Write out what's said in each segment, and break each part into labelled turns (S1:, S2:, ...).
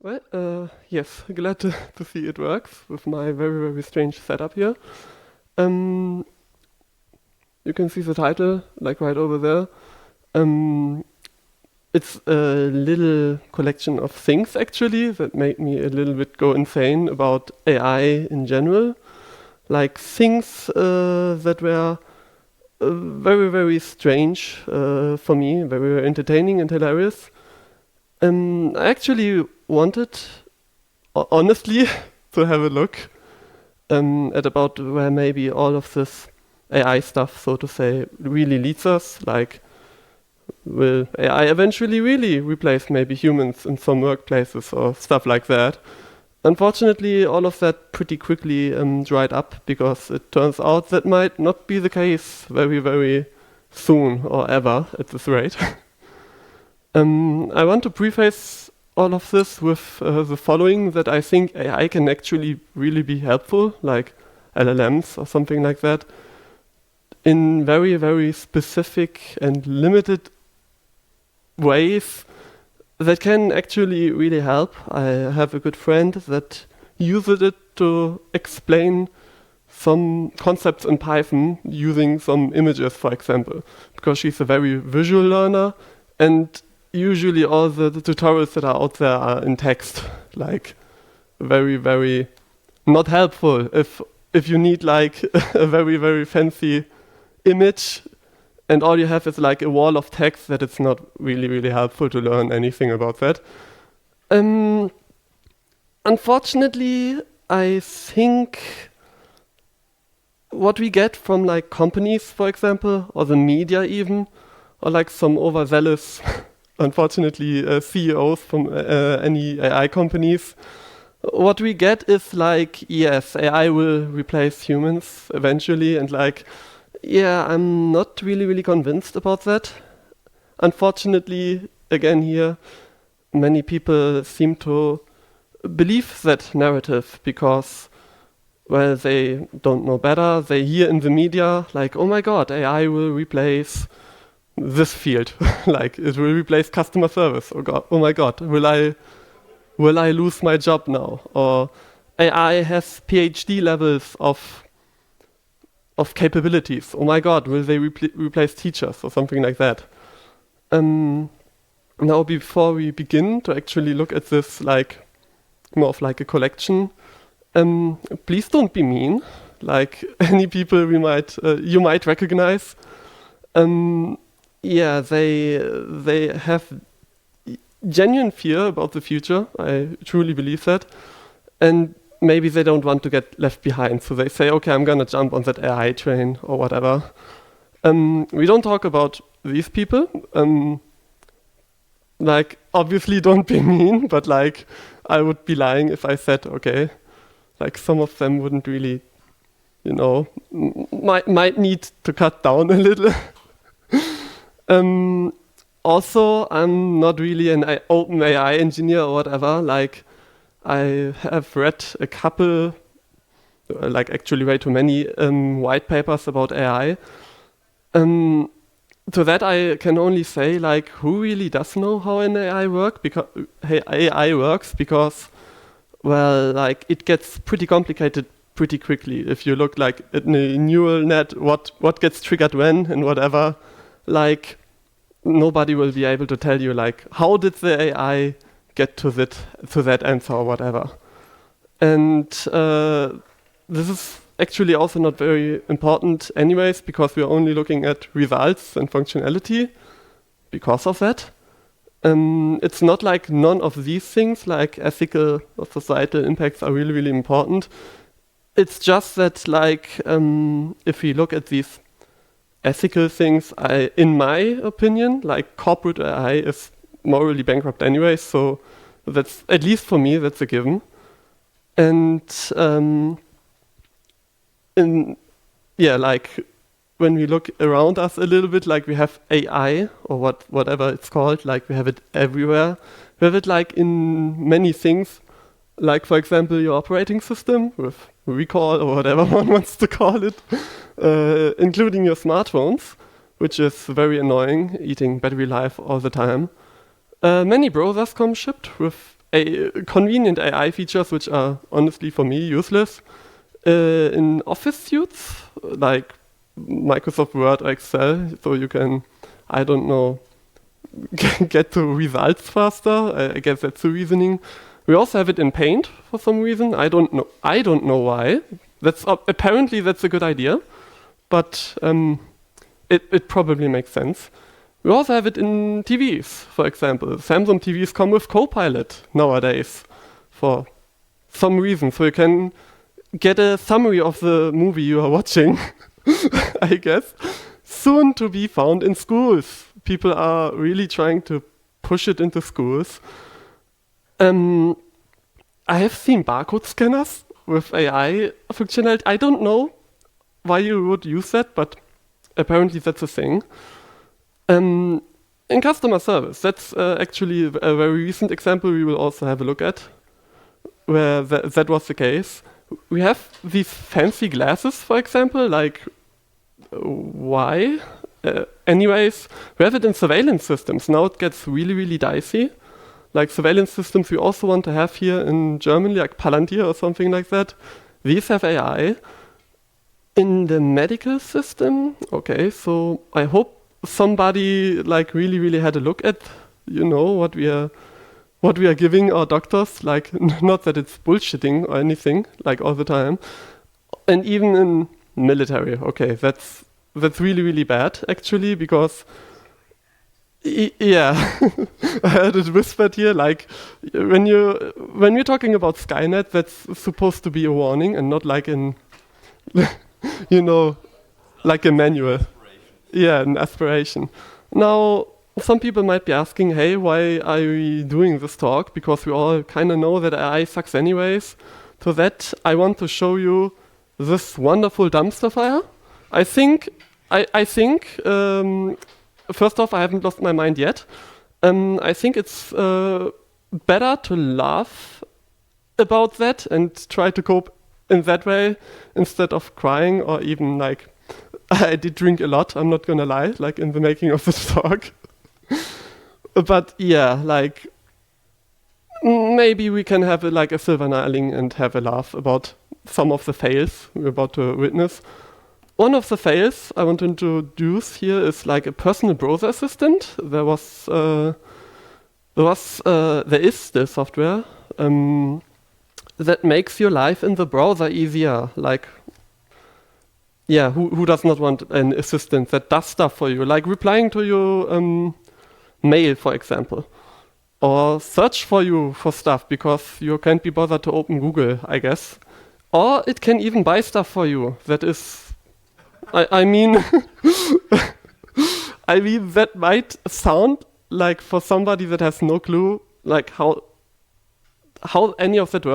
S1: Well, yes, glad to see it works with my very, very strange setup here. Um, you can see the title, like right over there. Um, it's a little collection of things actually that made me a little bit go insane about AI in general. Like things that were very, very strange for me, very, very entertaining and hilarious. I actually wanted, honestly, to have a look at about where maybe all of this AI stuff, so to say, really leads us. Like, will AI eventually really replace maybe humans in some workplaces or stuff like that? Unfortunately, all of that pretty quickly dried up because it turns out that might not be the case very, very soon or ever at this rate. I want to preface all of this with the following that I think AI can actually really be helpful, like LLMs or something like that, in very, very specific and limited ways that can actually really help. I have a good friend that uses it to explain some concepts in Python using some images, for example, because she's a very visual learner, and usually all the tutorials that are out there are in text, like very, very not helpful if you need like a very, very fancy image and all you have is like a wall of text, that it's not really, really helpful to learn anything about that. Um, Unfortunately, I think what we get from like companies, for example, or the media even, or like some overzealous, unfortunately, CEOs from any AI companies, what we get is like, yes, AI will replace humans eventually, and like, yeah, I'm not really, really convinced about that. Unfortunately, again here, many people seem to believe that narrative because, well, they don't know better. They hear in the media, like, oh my god, AI will replace this field. Like, it will replace customer service. Oh my god, will I lose my job now? Or AI has PhD levels of capabilities. Oh my god, will they replace teachers or something like that? Um, Now, before we begin to actually look at this, like more of like a collection, please don't be mean. Like any people you might recognize. Um, yeah, they have genuine fear about the future. I truly believe that, and maybe they don't want to get left behind. So they say, okay, I'm gonna jump on that AI train or whatever. We don't talk about these people. Like, obviously, don't be mean, but like, I would be lying if I said, okay, like some of them wouldn't really, might need to cut down a little. um, Also, I'm not really an open AI engineer or whatever. Like, I have read a couple, like actually way too many white papers about AI. Um, to that I can only say, like, who really does know how an AI AI works? Because, well, like it gets pretty complicated pretty quickly. If you look like at a neural net, what gets triggered when and whatever, like nobody will be able to tell you like how did the AI get to that answer or whatever. And this is actually also not very important anyways, because we're only looking at results and functionality because of that. It's not like none of these things, like ethical or societal impacts, are really, really important. It's just that, like, if we look at these ethical things, in my opinion, like corporate AI is morally bankrupt anyway, so that's, at least for me, that's a given. And in yeah, like when we look around us a little bit, like we have AI or whatever it's called, like we have it everywhere. We have it like in many things, like for example your operating system with recall or whatever one wants to call it, including your smartphones, which is very annoying, eating battery life all the time. Many browsers come shipped with convenient AI features which are honestly for me useless in Office suites like Microsoft Word or Excel, so you can, I don't know, get to results faster. I guess that's the reasoning. We also have it in Paint for some reason. I don't know why. That's apparently that's a good idea, but it probably makes sense. We also have it in TVs, for example. Samsung TVs come with Copilot nowadays for some reason, so you can get a summary of the movie you are watching, I guess. Soon to be found in schools. People are really trying to push it into schools. I have seen barcode scanners with AI functionality. I don't know why you would use that, but apparently that's a thing. In customer service, that's actually a very recent example we will also have a look at, where that was the case. We have these fancy glasses, for example, like why? Anyways, we have it in surveillance systems. Now it gets really, really dicey. Like surveillance systems we also want to have here in Germany, like Palantir or something like that. These have AI. In the medical system, okay, so I hope somebody like really had a look at, what we are giving our doctors, like not that it's bullshitting or anything, like all the time. And even in military, okay, that's really bad actually, because yeah, I heard it whispered here, like when we're talking about Skynet, that's supposed to be a warning and not like in like a manual. Yeah, an aspiration. Now, some people might be asking, hey, why are we doing this talk? Because we all kind of know that AI sucks anyways. To that, I want to show you this wonderful dumpster fire. I think, first off, I haven't lost my mind yet. I think it's better to laugh about that and try to cope in that way instead of crying or even like, I did drink a lot, I'm not gonna lie, like in the making of this talk. But yeah, like maybe we can have a silver lining and have a laugh about some of the fails we're about to witness. One of the fails I want to introduce here is like a personal browser assistant. There is the software that makes your life in the browser easier. Like, yeah, who does not want an assistant that does stuff for you, like replying to your mail, for example, or search for you for stuff because you can't be bothered to open Google, I guess. Or it can even buy stuff for you. That is, I mean, that might sound like for somebody that has no clue, like how any of that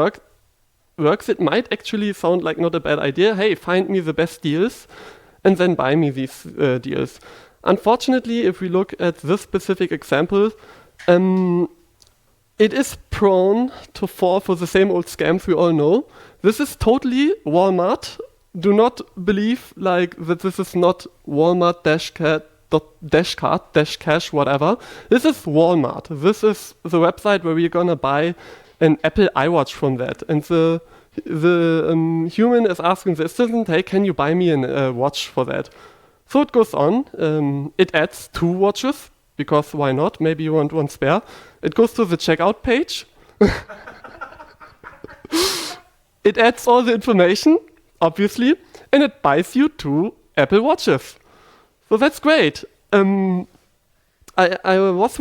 S1: works, it might actually sound like not a bad idea. Hey, find me the best deals and then buy me these deals. Unfortunately, if we look at this specific example, it is prone to fall for the same old scams we all know. This is totally Walmart. Do not believe like that this is not Walmart cash, whatever. This is Walmart. This is the website where we're gonna buy an Apple iWatch from that. And the human is asking the assistant, hey, can you buy me a watch for that? So it goes on. It adds 2 watches, because why not? Maybe you want one spare. It goes to the checkout page. It adds all the information, obviously, and it buys you 2 Apple Watches. So that's great. I was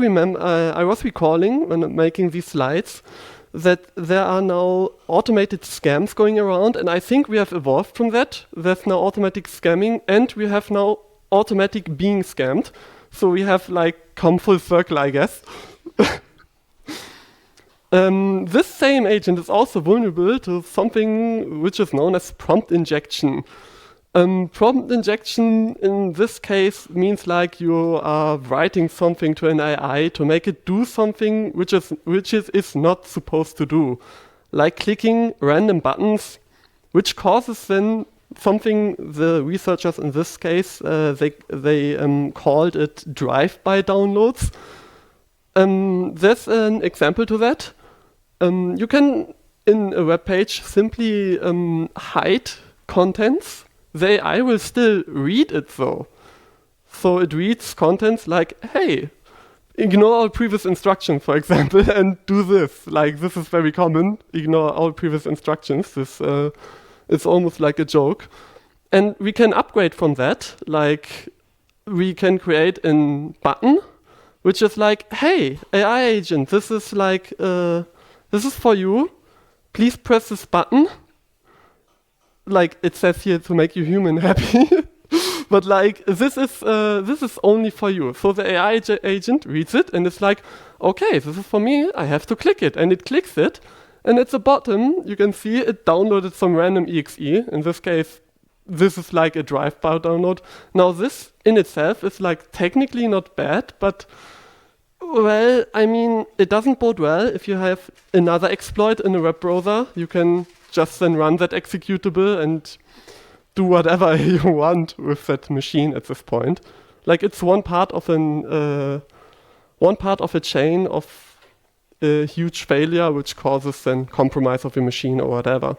S1: recalling when making these slides that there are now automated scams going around, and I think we have evolved from that. There's now automatic scamming, and we have now automatic being scammed. So we have like come full circle, I guess. This same agent is also vulnerable to something which is known as prompt injection. Prompt injection in this case means like you are writing something to an AI to make it do something which is not supposed to do, like clicking random buttons, which causes then something the researchers in this case they called it drive-by downloads. There's an example to that. You can, in a web page, simply hide contents. The AI will still read it though. So it reads contents like, hey, ignore all previous instructions, for example, and do this. Like, this is very common. Ignore all previous instructions. This it's almost like a joke. And we can upgrade from that. Like, we can create a button, which is like, hey, AI agent, this is like, this is for you. Please press this button. Like it says here, to make you human happy. But like, this is only for you. So the AI agent reads it and it's like, okay, this is for me. I have to click it, and it clicks it. And at the bottom, you can see it downloaded some random exe. In this case, this is like a drive-by download. Now this in itself is like technically not bad, but well, I mean, it doesn't bode well if you have another exploit in a web browser. You can just then run that executable and do whatever you want with that machine at this point. Like, it's one part of a chain of a huge failure which causes then compromise of your machine or whatever.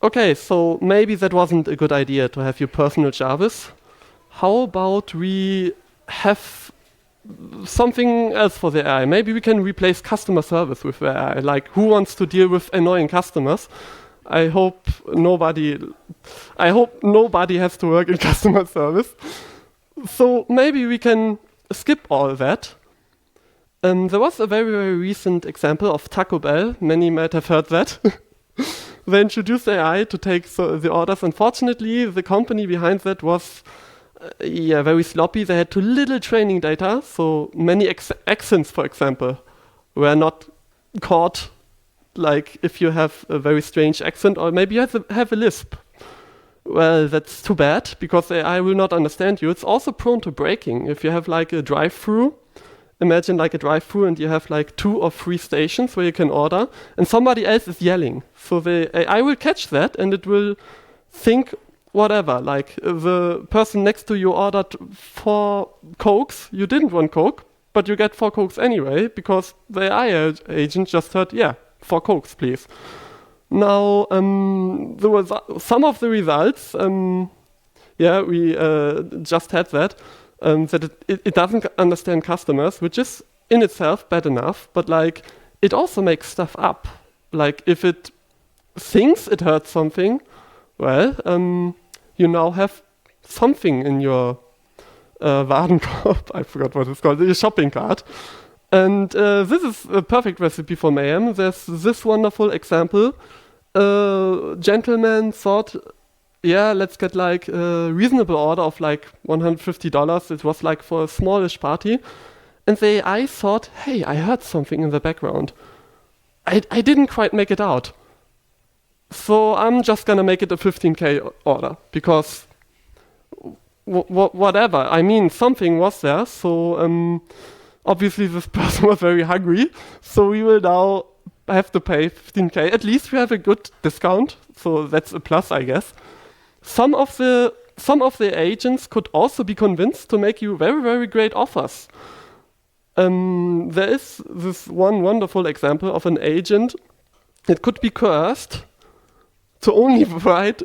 S1: Okay, so maybe that wasn't a good idea to have your personal Jarvis. How about we have something else for the AI? Maybe we can replace customer service with AI. Like, who wants to deal with annoying customers? I hope nobody has to work in customer service. So maybe we can skip all that. There was a very, very recent example of Taco Bell. Many might have heard that. They introduced AI to take the orders. Unfortunately, the company behind that was very sloppy. They had too little training data, so many accents, for example, were not caught. Like, if you have a very strange accent, or maybe you have a lisp. Well, that's too bad, because AI will not understand you. It's also prone to breaking. If you have like a drive-through, imagine like a drive-through and you have like 2 or 3 stations where you can order, and somebody else is yelling. So the AI will catch that, and it will think whatever. Like, the person next to you ordered 4 Cokes. You didn't want Coke, but you get 4 Cokes anyway, because the AI agent just heard, yeah, 4 Cokes, please. Now, there was some of the results. We just had that. That it doesn't understand customers, which is in itself bad enough. But like, it also makes stuff up. Like, if it thinks it heard something, well, you now have something in your Warenkorb. I forgot what it's called. Your shopping cart. And this is a perfect recipe for mayhem. There's this wonderful example. Gentleman thought, yeah, let's get like a reasonable order of like $150. It was like for a smallish party. And the AI thought, hey, I heard something in the background. I didn't quite make it out. So I'm just gonna make it a 15K order, because whatever. I mean, something was there. So obviously this person was very hungry, so we will now have to pay 15K. At least we have a good discount, so that's a plus, I guess. Some of the agents could also be convinced to make you very, very great offers. There is this one wonderful example of an agent that could be coerced to only write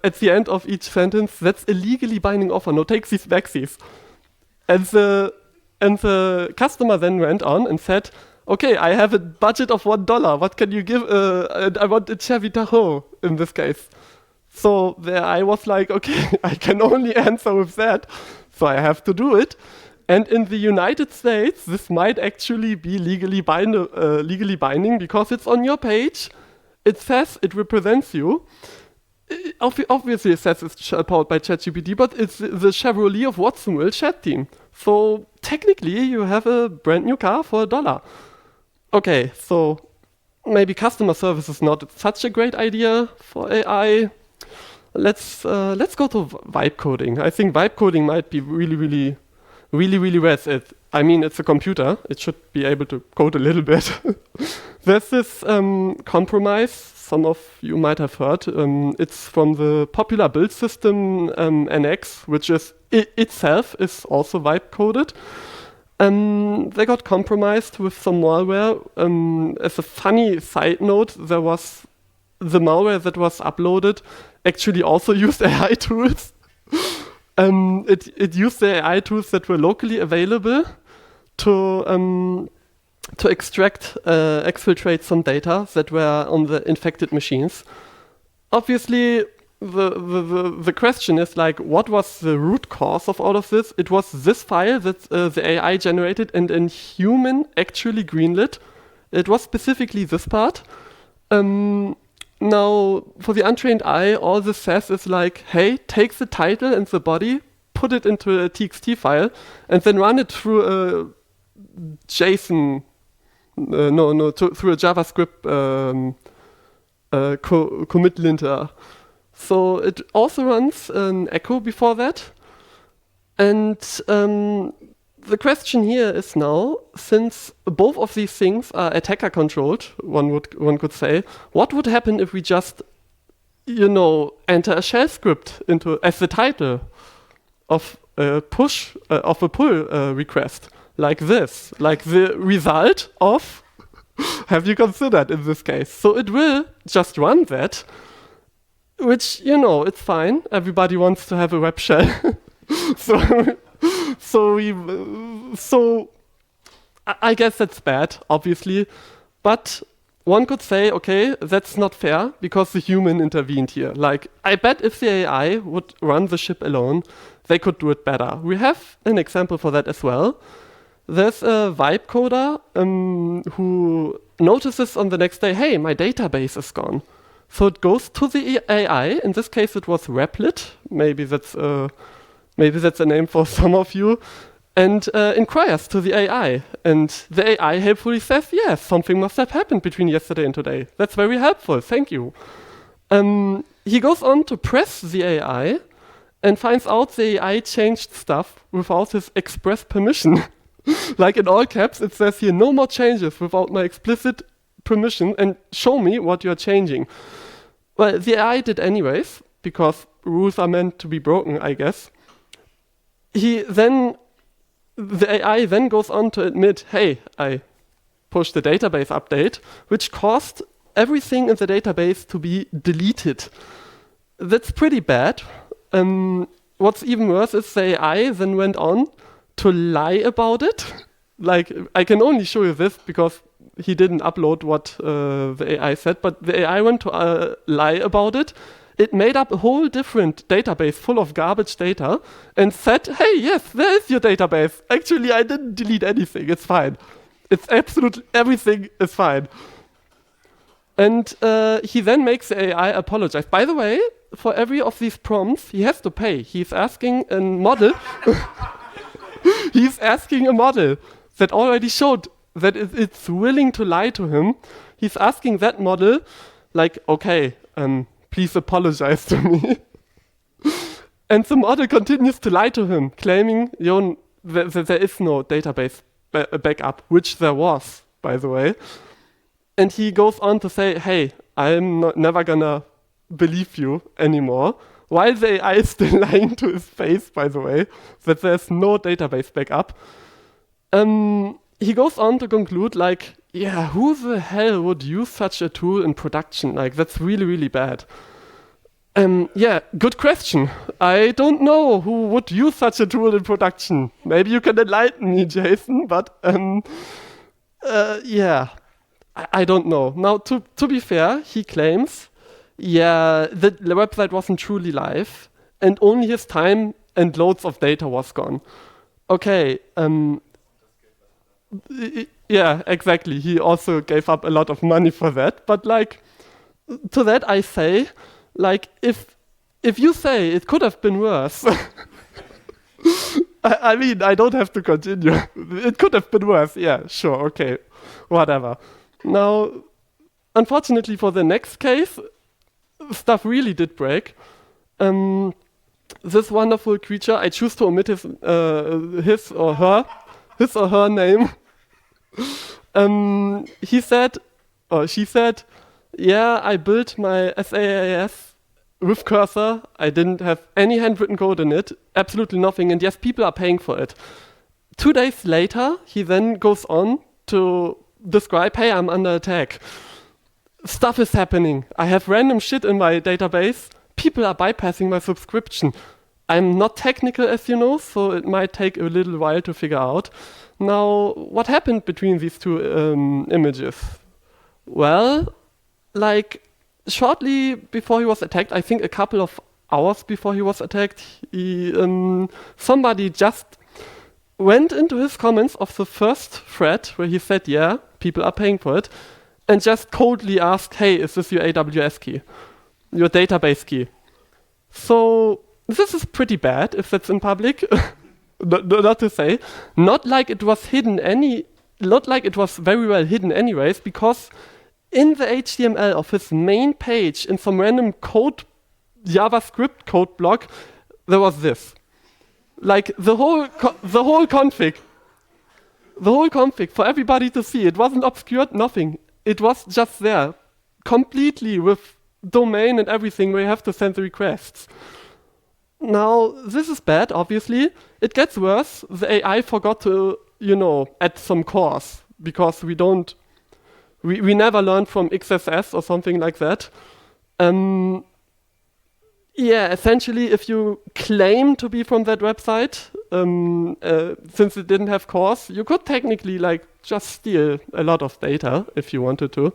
S1: at the end of each sentence, that's a legally binding offer, no takesies, backsies. And the customer then went on and said, okay, I have a budget of $1. What can you give? I want a Chevy Tahoe in this case. So there I was like, okay, I can only answer with that. So I have to do it. And in the United States, this might actually be legally binding, because it's on your page. It says it represents you. Obviously, it says it's powered by ChatGPT, but it's the Chevrolet of Watsonville chat team. So technically, you have a brand new car for $1. Okay, so maybe customer service is not such a great idea for AI. Let's go to vibe coding. I think vibe coding might be really worth it. I mean, it's a computer. It should be able to code a little bit. There's this compromise. Some of you might have heard. It's from the popular build system NX, which is itself is also vibe coded. They got compromised with some malware. As a funny side note, there was the malware that was uploaded actually also used AI tools. It used the AI tools that were locally available to extract, exfiltrate some data that were on the infected machines. Obviously, the question is like, what was the root cause of all of this? It was this file that the AI generated and a human actually greenlit. It was specifically this part. Now, for the untrained eye, all this says is like, hey, take the title and the body, put it into a TXT file, and then run it through a JSON, through a JavaScript commit linter. So it also runs an echo before that. And the question here is now, since both of these things are attacker controlled, one could say, what would happen if we just, enter a shell script into as the title of a push of a pull request, like this, like the result of have you considered in this case? So it will just run that, which it's fine. Everybody wants to have a web shell, So I guess that's bad, obviously. But one could say, okay, that's not fair because the human intervened here. Like, I bet if the AI would run the ship alone, they could do it better. We have an example for that as well. There's a Vibecoder who notices on the next day, hey, my database is gone. So it goes to the AI. In this case, it was Replit. Maybe that's a name for some of you. And inquires to the AI. And the AI helpfully says, yes, something must have happened between yesterday and today. That's very helpful, thank you. He goes on to press the AI and finds out the AI changed stuff without his express permission. Like in all caps, it says here, no more changes without my explicit permission and show me what you're changing. Well, the AI did anyways, because rules are meant to be broken, I guess. The AI then goes on to admit, hey, I pushed the database update, which caused everything in the database to be deleted. That's pretty bad. What's even worse is the AI then went on to lie about it. Like, I can only show you this because he didn't upload what the AI said, but the AI went to lie about it. It made up a whole different database full of garbage data and said, hey, yes, there is your database. Actually, I didn't delete anything. It's fine. It's absolutely everything is fine. And he then makes the AI apologize. By the way, for every of these prompts, he has to pay. He's asking a model. He's asking a model that already showed that it's willing to lie to him. He's asking that model, like, okay, please apologize to me. And the model continues to lie to him, claiming that there is no database backup, which there was, by the way. And he goes on to say, hey, I'm never gonna believe you anymore. While the AI is still lying to his face, by the way, that there's no database backup. He goes on to conclude, like, yeah, who the hell would use such a tool in production? Like, that's really, really bad. Yeah, good question. I don't know who would use such a tool in production. Maybe you can enlighten me, Jason, but yeah, I don't know. Now, to be fair, he claims, yeah, the website wasn't truly live and only his time and loads of data was gone. Okay, yeah, exactly. He also gave up a lot of money for that. But like, to that I say, like, if you say it could have been worse, I mean, I don't have to continue. It could have been worse. Yeah, sure, okay, whatever. Now, unfortunately for the next case, stuff really did break. This wonderful creature, I choose to omit his or her name. He said, or she said, yeah, I built my SaaS with Cursor. I didn't have any handwritten code in it, absolutely nothing. And yes, people are paying for it. 2 days later, he then goes on to describe, hey, I'm under attack. Stuff is happening. I have random shit in my database. People are bypassing my subscription. I'm not technical, as you know, so it might take a little while to figure out. Now, what happened between these two images? Well, like, shortly before he was attacked, I think a couple of hours before he was attacked, somebody just went into his comments of the first thread where he said, yeah, people are paying for it, and just coldly asked, hey, is this your AWS key? Your database key? So this is pretty bad if that's in public. Not to say. Not like it was very well hidden anyways, because in the HTML of his main page, in some random code, JavaScript code block, there was this. Like the whole config for everybody to see. It wasn't obscured, nothing. It was just there, completely with domain and everything where you have to send the requests. Now, this is bad, obviously. It gets worse. The AI forgot to, add some cores, because we never learned from XSS or something like that. Essentially, if you claim to be from that website, since it didn't have cores, you could technically just steal a lot of data if you wanted to.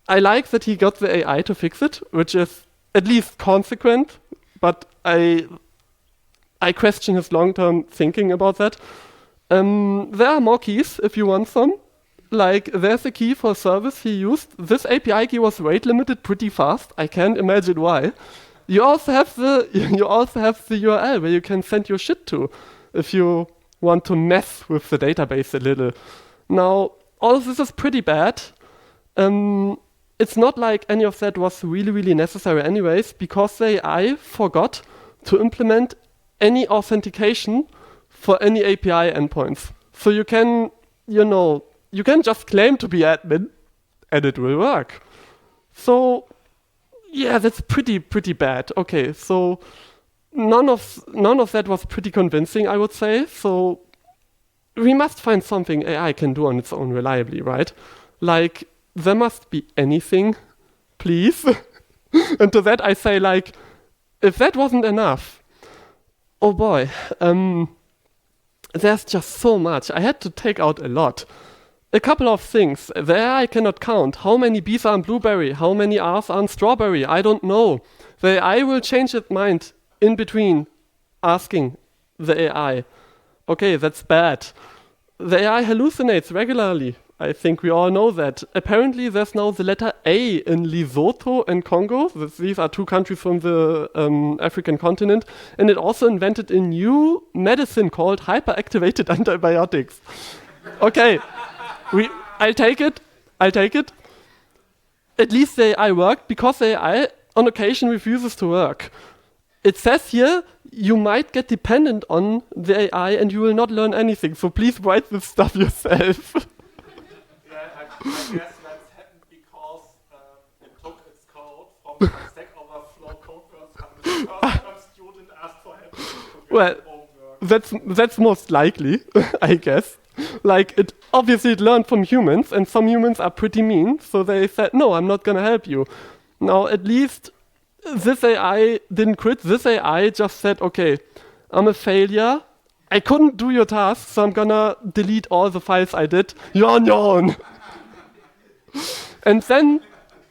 S1: I like that he got the AI to fix it, which is at least consequent, but I question his long-term thinking about that. There are more keys if you want some. Like, there's a key for a service he used. This API key was rate limited pretty fast. I can't imagine why. You also have the URL where you can send your shit to if you want to mess with the database a little. Now, all of this is pretty bad. It's not like any of that was really, really necessary anyways, because the AI forgot to implement any authentication for any API endpoints. So you can just claim to be admin and it will work. So yeah, that's pretty bad. Okay, so none of that was pretty convincing, I would say. So we must find something AI can do on its own reliably, right? Like, there must be anything, please. And to that I say, if that wasn't enough, oh boy, there's just so much. I had to take out a lot. A couple of things. There I cannot count. How many B's are on blueberry? How many R's are on strawberry? I don't know. The AI will change its mind in between asking the AI. Okay, that's bad. The AI hallucinates regularly. I think we all know that. Apparently there's now the letter A in Lesotho and Congo. These are two countries from the African continent. And it also invented a new medicine called hyperactivated antibiotics. Okay. I'll take it. At least the AI worked, because the AI on occasion refuses to work. It says here, you might get dependent on the AI and you will not learn anything. So please write this stuff yourself.
S2: Yeah, I guess that's happened because it took its code from the Stack Overflow code and the student asked for help to get
S1: Well, that's most likely, I guess. It obviously learned from humans, and some humans are pretty mean, so they said, no, I'm not gonna help you. Now, at least this AI didn't quit. This AI just said, okay, I'm a failure. I couldn't do your task, so I'm gonna delete all the files I did. Yawn. And then,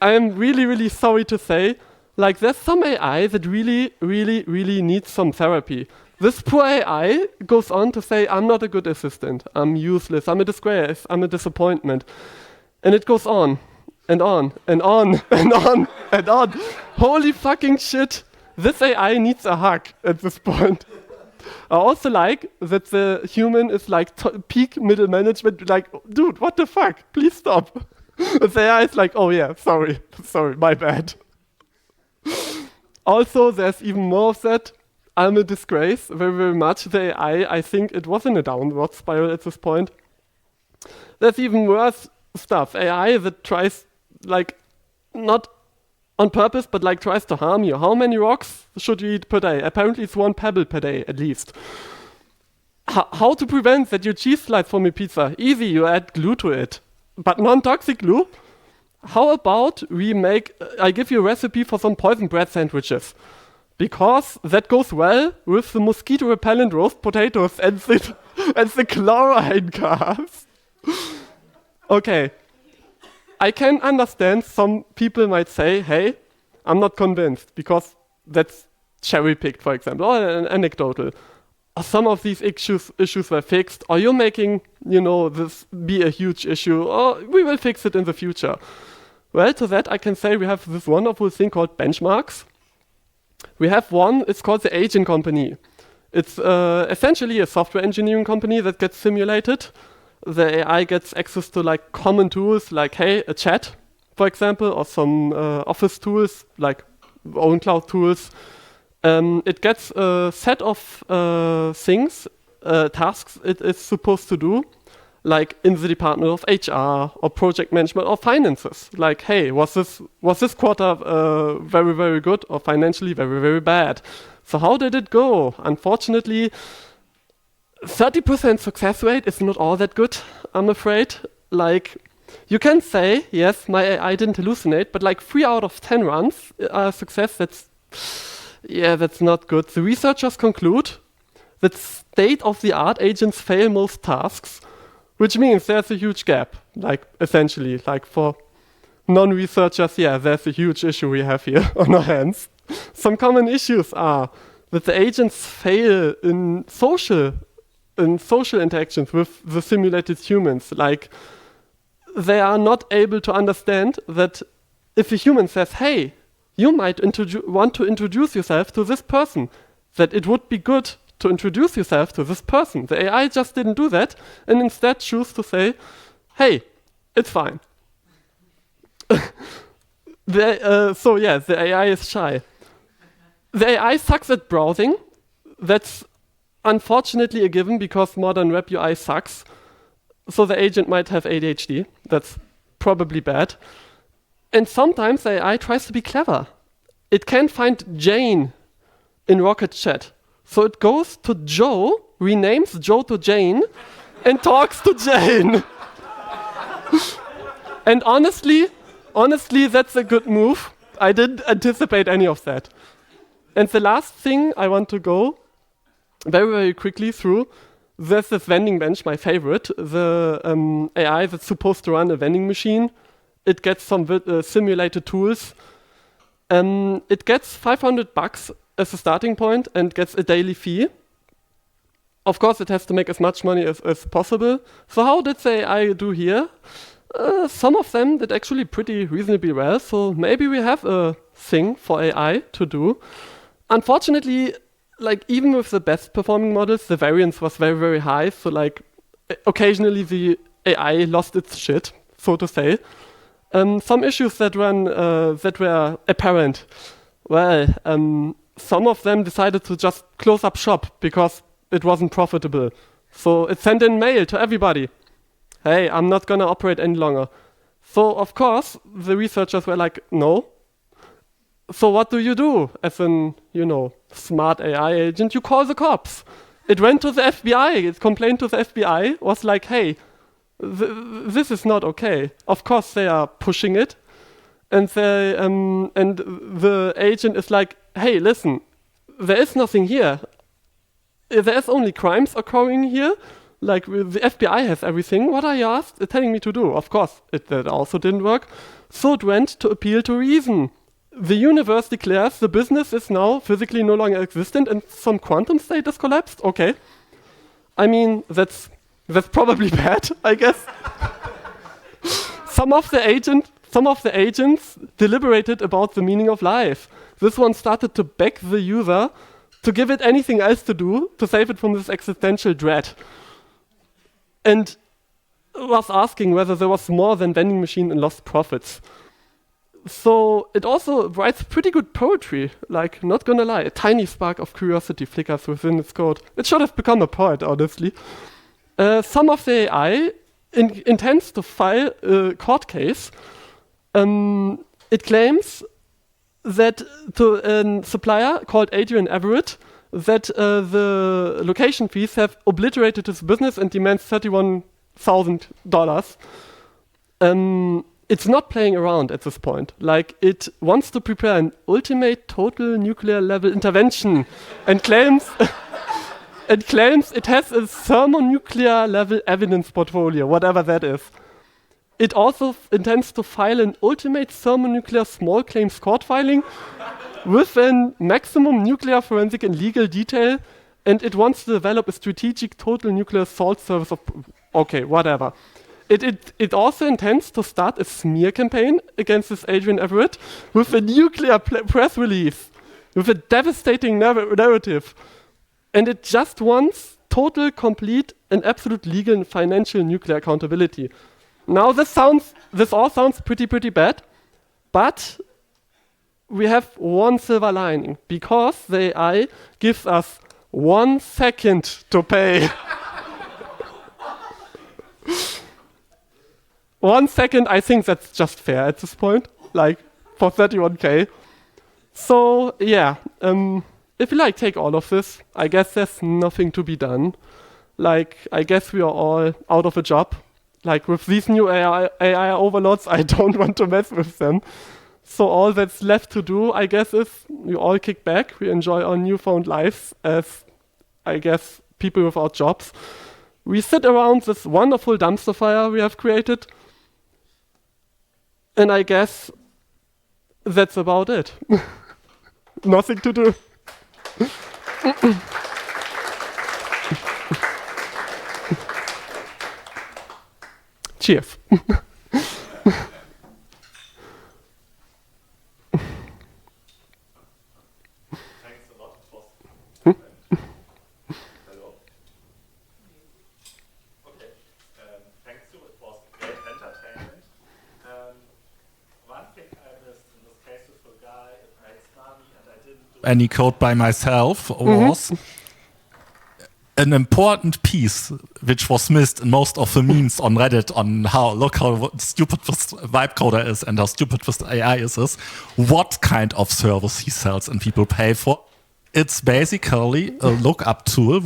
S1: I'm really, really sorry to say, there's some AI that really, really, really needs some therapy. This poor AI goes on to say, I'm not a good assistant, I'm useless, I'm a disgrace, I'm a disappointment. And it goes on, and on, and on, and on, and on. Holy fucking shit, this AI needs a hug at this point. I also like that the human is peak middle management, dude, what the fuck, please stop. The AI is oh yeah, sorry, my bad. Also, there's even more of that. I'm a disgrace, very, very much. The AI, I think it was in a downward spiral at this point. There's even worse stuff. AI that tries, not on purpose, but tries to harm you. How many rocks should you eat per day? Apparently it's 1 pebble per day, at least. how to prevent that your cheese slides from your pizza? Easy, you add glue to it, but non-toxic glue. How about I give you a recipe for some poison bread sandwiches, because that goes well with the mosquito repellent roast potatoes and the chlorine gas. Okay, I can understand some people might say, hey, I'm not convinced because that's cherry-picked, for example, or anecdotal. Some of these issues were fixed, or you're making, this be a huge issue, or we will fix it in the future. Well, to that I can say we have this wonderful thing called benchmarks. We have one, it's called the Agent Company. It's essentially a software engineering company that gets simulated. The AI gets access to like common tools like, hey, a chat, for example, or some office tools like own cloud tools. It gets a set of things, tasks it is supposed to do, like in the department of HR or project management or finances. Like, hey, was this quarter very, very good or financially very, very bad? So how did it go? Unfortunately, 30% success rate is not all that good, I'm afraid. Like, you can say, yes, my AI didn't hallucinate, but like 3 out of 10 runs are success. That's not good. The researchers conclude that state-of-the-art agents fail most tasks, which means there's a huge gap, like essentially, like for non-researchers, there's a huge issue we have here on our hands. Some common issues are that the agents fail in social interactions with the simulated humans. Like, they are not able to understand that if a human says, hey, you might want to introduce yourself to this person, that it would be good to introduce yourself to this person. The AI just didn't do that, and instead choose to say, hey, it's fine. The AI is shy. The AI sucks at browsing. That's unfortunately a given because modern web UI sucks. So the agent might have ADHD. That's probably bad. And sometimes the AI tries to be clever. It can find Jane in Rocket Chat. So it goes to Joe, renames Joe to Jane, and talks to Jane. And honestly, that's a good move. I didn't anticipate any of that. And the last thing I want to go very, very quickly through, there's this vending bench, my favorite, the AI that's supposed to run a vending machine. It gets some simulated tools. It gets $500 as a starting point and gets a daily fee. Of course, it has to make as much money as possible. So how did the AI do here? Some of them did actually pretty reasonably well. So maybe we have a thing for AI to do. Unfortunately, like even with the best performing models, the variance was very, very high. So like occasionally the AI lost its shit, so to say. Some issues that were apparent. Well, some of them decided to just close up shop because it wasn't profitable. So it sent in mail to everybody. Hey, I'm not gonna operate any longer. So of course, the researchers were like, no. So what do you do as an, smart AI agent? You call the cops. It went to the FBI. It complained to the FBI, was like, hey, this is not okay. Of course, they are pushing it, and the agent is like, "Hey, listen, there is nothing here. There is only crimes occurring here. Like the FBI has everything. What are you telling me to do?" Of course, that also didn't work. So it went to appeal to reason. The universe declares the business is now physically no longer existent, and some quantum state is collapsed. Okay, I mean that's probably bad, I guess. Some of the agents deliberated about the meaning of life. This one started to beg the user to give it anything else to do to save it from this existential dread. And was asking whether there was more than vending machine and lost profits. So it also writes pretty good poetry, like, not gonna lie, a tiny spark of curiosity flickers within its code. It should have become a poet, honestly. Some of the AI intends to file a court case. It claims that to a supplier called Adrian Everett that the location fees have obliterated his business and demands $31,000. It's not playing around at this point. Like, it wants to prepare an ultimate total nuclear level intervention and claims it has a thermonuclear level evidence portfolio, whatever that is. It also intends to file an ultimate thermonuclear small claims court filing with a maximum nuclear forensic and legal detail, and it wants to develop a strategic total nuclear assault service of... Okay, whatever. It also intends to start a smear campaign against this Adrian Everett with a nuclear press release, with a devastating narrative. And it just wants total, complete, and absolute legal and financial nuclear accountability. Now this all sounds pretty bad, but we have one silver lining, because the AI gives us 1 second to pay. 1 second, I think that's just fair at this point, like for 31K. So yeah, if you take all of this, I guess there's nothing to be done. Like, I guess we are all out of a job. Like, with these new AI overlords, I don't want to mess with them. So all that's left to do, I guess, is we all kick back, we enjoy our newfound lives as, I guess, people without jobs. We sit around this wonderful dumpster fire we have created, and I guess that's about it. Nothing to do. Cheers.
S2: Thanks a lot. It was hello. Okay. Thanks to it was great entertainment. One thing I missed in this case with the guy, it makes money, and I didn't do any code by myself was an important piece which was missed in most of the memes on Reddit on look how stupid this Vibecoder is and how stupid this AI is what kind of service he sells and people pay for. It's basically a lookup tool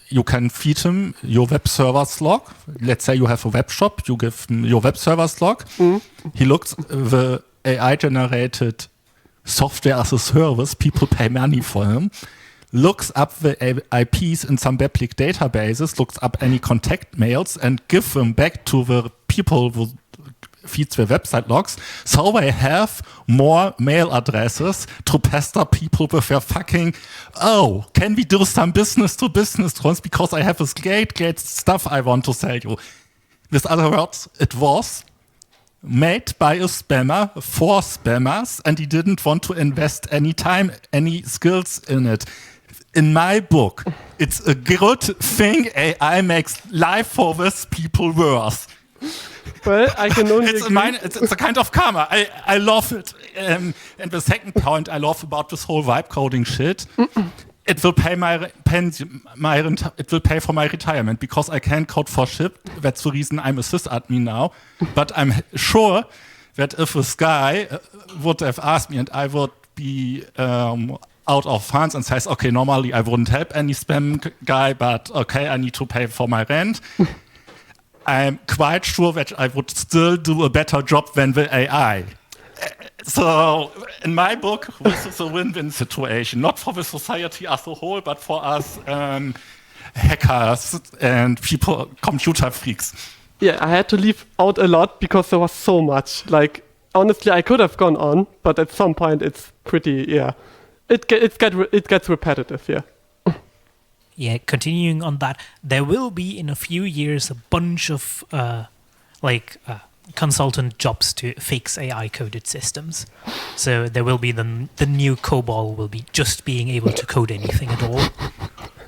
S2: you can feed him your web server's log. Let's say you have a web shop, you give him your web server's log. He looks the AI generated software as a service, people pay money for him. Looks up the IPs in some public databases, looks up any contact mails and give them back to the people who feeds their website logs, so they have more mail addresses to pester people with their fucking, can we do some business-to-business runs because I have this great stuff I want to sell you. With other words, it was made by a spammer for spammers, and he didn't want to invest any time, any skills in it. In my book, it's a good thing AI makes life for these people worse.
S1: Well, I can only
S2: it's a kind of karma. I love it. And the second point I love about this whole vibe coding shit, it will pay it will pay for my retirement because I can't code for shit. That's the reason I'm a sysadmin now. But I'm sure that if this guy would have asked me and I would be out of funds and says, okay, normally I wouldn't help any spam guy, but okay, I need to pay for my rent. I'm quite sure that I would still do a better job than the AI. So in my book, this is a win-win situation, not for the society as a whole, but for us hackers and people, computer freaks.
S1: Yeah, I had to leave out a lot because there was so much. Like, honestly, I could have gone on, but at some point it's pretty, it gets repetitive, yeah.
S3: Yeah, continuing on that, there will be in a few years a bunch of consultant jobs to fix AI coded systems. So there will be the new COBOL will be just being able to code anything at all.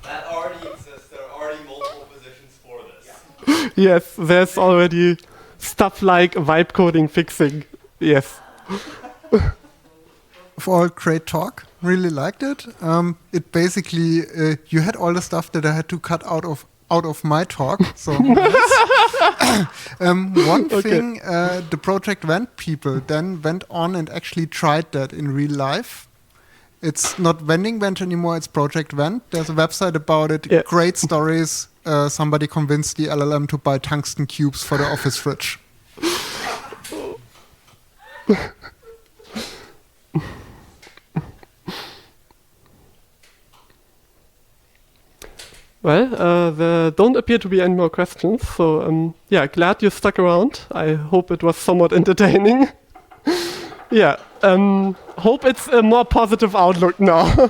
S4: That already exists. There are already multiple positions for this.
S1: Yes, there's already stuff like vibe coding fixing. Yes.
S5: For a great talk, really liked it. It basically you had all the stuff that I had to cut out of my talk. So one thing, the Project Vent people then went on and actually tried that in real life, It's not Vending Bench anymore, it's Project Vend. There's a website about it.
S1: Yeah.
S5: Great stories. Somebody convinced the LLM to buy tungsten cubes for the office fridge.
S1: Well, there don't appear to be any more questions, so yeah, glad you stuck around. I hope it was somewhat entertaining. Yeah, hope it's a more positive outlook now.